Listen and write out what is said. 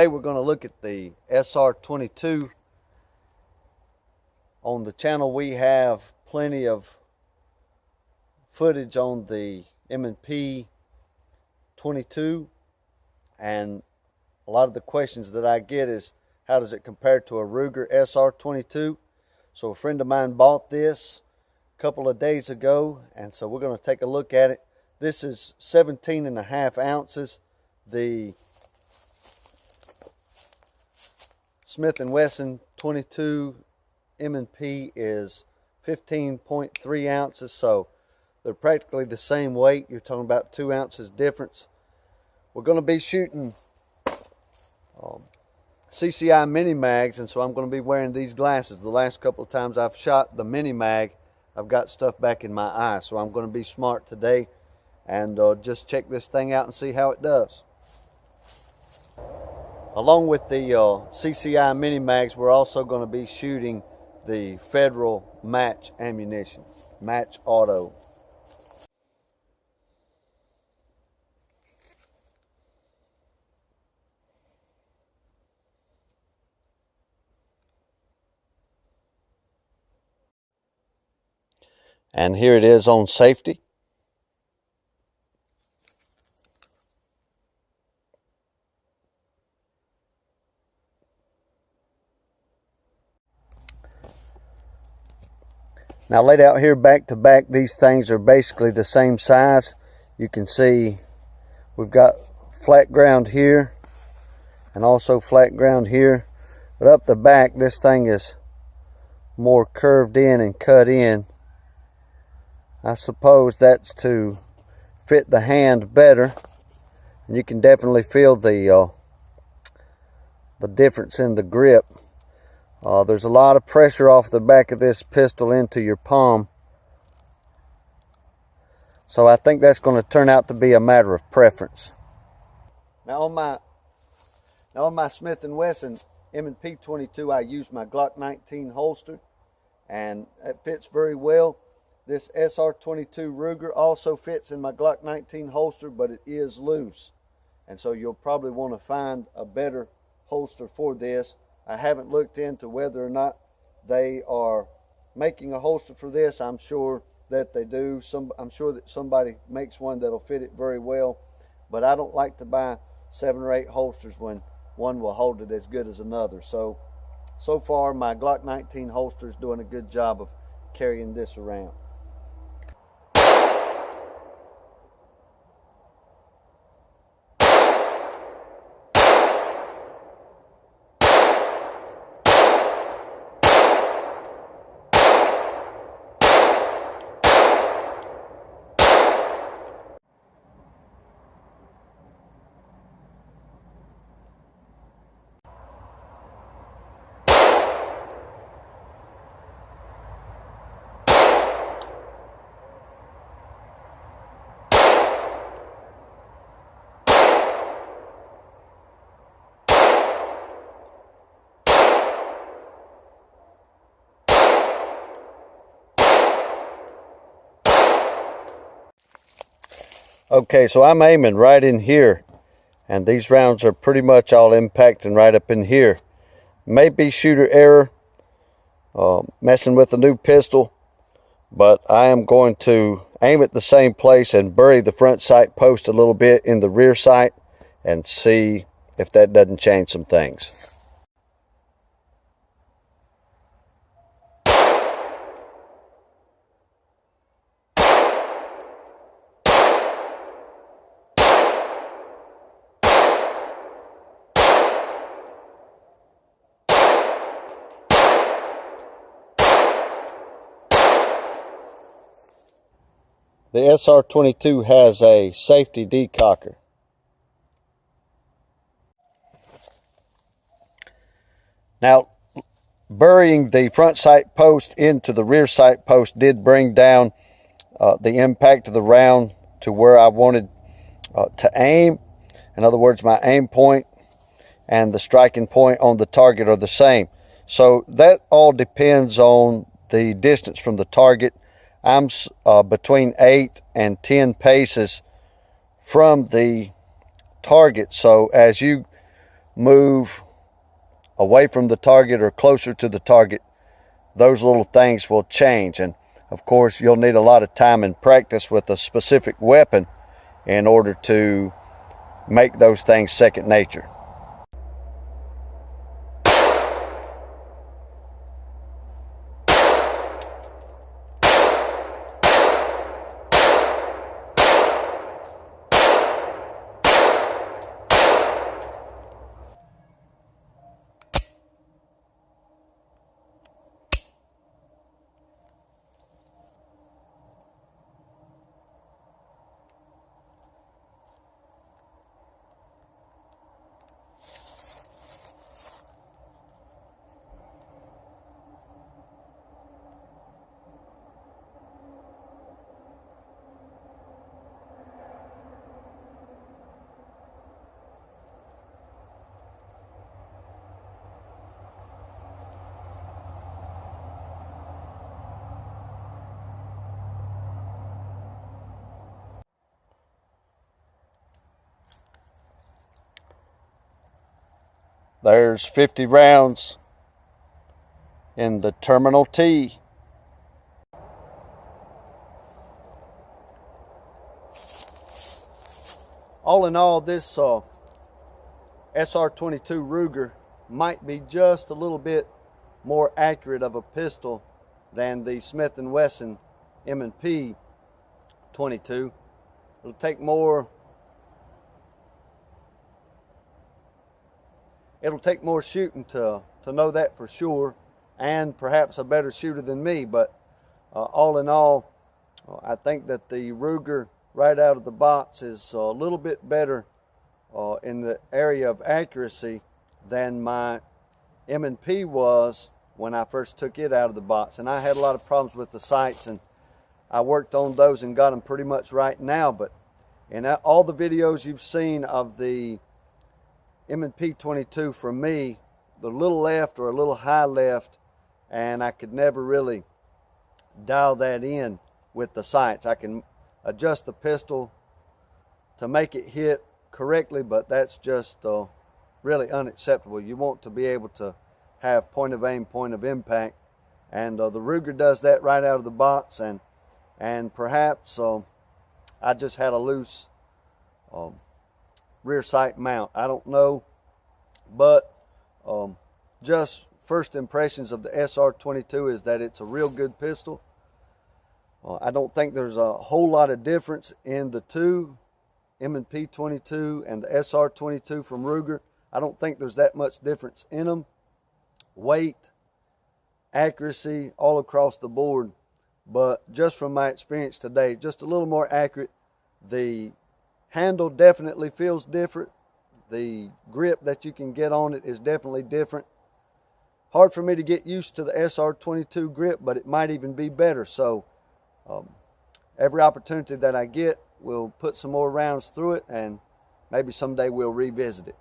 Today we're going to look at the Sr22. On the channel we have plenty of footage on the M&P 22, and a lot of the questions that I get is how does it compare to a Ruger Sr22. So a friend of mine bought this a couple of days ago, and so we're going to take a look at it. This is 17.5 ounces. The Smith & Wesson 22 M&P is 15.3 ounces, so they're practically the same weight. You're talking about 2 ounces difference. We're going to be shooting CCI mini mags, and so I'm going to be wearing these glasses. The last couple of times I've shot the mini mag, I've got stuff back in my eye, so I'm going to be smart today and just check this thing out and see how it does. Along with the CCI mini mags, we're also going to be shooting the Federal match ammunition, match auto. And here it is on safety. Now laid out here back to back, these things are basically the same size. You can see we've got flat ground here and also flat ground here. But up the back, this thing is more curved in and cut in. I suppose that's to fit the hand better. And you can definitely feel the difference in the grip. There's a lot of pressure off the back of this pistol into your palm. So I think that's going to turn out to be a matter of preference. Now on my Smith & Wesson M&P 22, I use my Glock 19 holster, and it fits very well. This Sr22 Ruger also fits in my Glock 19 holster, but it is loose. And so you'll probably want to find a better holster for this. I haven't looked into whether or not they are making a holster for this. I'm sure that they do. I'm sure that somebody makes one that'll fit it very well. But I don't like to buy 7 or 8 holsters when one will hold it as good as another. So far my Glock 19 holster is doing a good job of carrying this around. Okay, so I'm aiming right in here, and these rounds are pretty much all impacting right up in here. Maybe shooter error, messing with the new pistol, but I am going to aim at the same place and bury the front sight post a little bit in the rear sight and see if that doesn't change some things. The Sr22 has a safety decocker. Now, burying the front sight post into the rear sight post did bring down the impact of the round to where I wanted to aim. In other words, my aim point and the striking point on the target are the same. So that all depends on the distance from the target. I'm between 8 and 10 paces from the target. So as you move away from the target or closer to the target, those little things will change. And of course, you'll need a lot of time and practice with a specific weapon in order to make those things second nature. There's 50 rounds in the terminal T. All in all, this SR22 Ruger might be just a little bit more accurate of a pistol than the Smith & Wesson M&P 22. It'll take more shooting to know that for sure, and perhaps a better shooter than me. But all in all, I think that the Ruger right out of the box is a little bit better in the area of accuracy than my M&P was when I first took it out of the box. And I had a lot of problems with the sights, and I worked on those and got them pretty much right now. But in all the videos you've seen of the M&P 22 from me, the little left or a little high left, and I could never really dial that in with the sights. I can adjust the pistol to make it hit correctly, but that's just really unacceptable. You want to be able to have point of aim, point of impact, and the Ruger does that right out of the box. And perhaps I just had a loose rear sight mount. I don't know, but just first impressions of the SR22 is that it's a real good pistol. I don't think there's a whole lot of difference in the two, M&P 22 and the SR22 from Ruger. I don't think there's that much difference in them. Weight, accuracy, all across the board. But just from my experience today, just a little more accurate. The handle definitely feels different. The grip that you can get on it is definitely different. Hard for me to get used to the SR22 grip, but it might even be better. So every opportunity that I get, we'll put some more rounds through it, and maybe someday we'll revisit it.